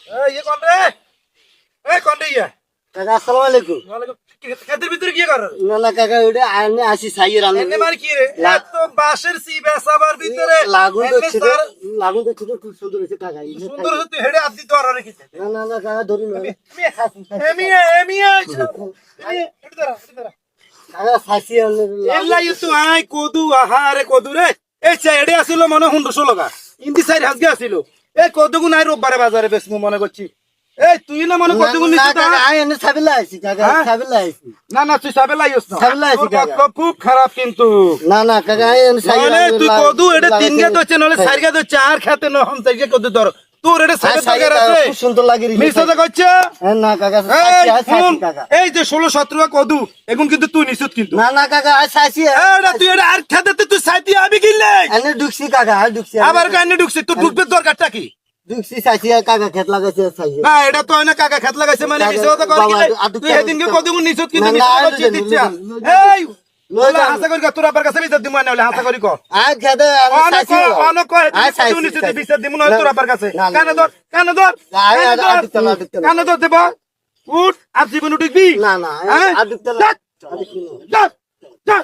ये कौन रे? कौन रे ये? কাকা আসসালামু আলাইকুম। खेतर भीतर কি কর? না না কাকা ওটা আনে আসি সাইয়ের আনে এনে মার কি রে? এত বাঁশের সি বেসাবার ভিতরে লাগুন তো ছিল খুব সুন্দর হয়েছে কাকা। সুন্দর তুই হেডে আদি তো আর রেখেছিস। না না না কাকা ধরুন এমিয়া এডা কাকা সাসি আনে এল্লা ইতু আই কদু আহারে কদু রে এই সাইডে আসিল মনে 100 লগা ইন্দি সাইড হাজগে আসিল এই কদুগু নাই রোববারে বাজারে বেসমু মনে করছি এই তুই না মনে কদুগু নিছিস কাকা আই এনে সাবিলা আইছি কাকা সাবিলা আইছি না না তুই সাবে লাইছস না সাবিলা আইছি কাকা খুব খারাপ কিন্তু না না কাকা আই এনে সাইয়ের মানে তুই কদু এটা তিন গে দচ্ছে নলে চার গে দচ্ছে আর খেতে ন হম থেকে কদু ধর তোর এটা সাইড থেকে আছে খুব সুন্দর লাগে রে মিছাতে কইছে না কাকা এই সাসি কাকা এই যে 16-17 কদু এখন কিন্তু তুই নিছত কিন্তু না না কাকা আই সাসি এটা তুই এটা আর খেতে তুই সাইতি আবি কিনলে এনে ঢুকছি কাকা আর ঢুকছি আবার কানে ঢুকছিস তুই ঢুকবে দরকারটা কি ঢুকছি সাসি কাকা খেত লাগাইছে সাসি না এটা তো না কাকা খেত লাগাইছে মানে কিছু তো করে কি তুই সেদিনকে কদুগুন নিছত কিন্তু নিছত দিচ্ছা এই লোলা হাসা করি তোর আবার কাছে বিচার দিমু না হলে হাসা করি ক আজ খেতে সাসি অনেক কয় তুই নিছত বিচার দিমু না তোর আবার কাছে কানে ধর কানে ধর দেব উঠ আর জীবন উঠবি না না আর ঢুকতে যা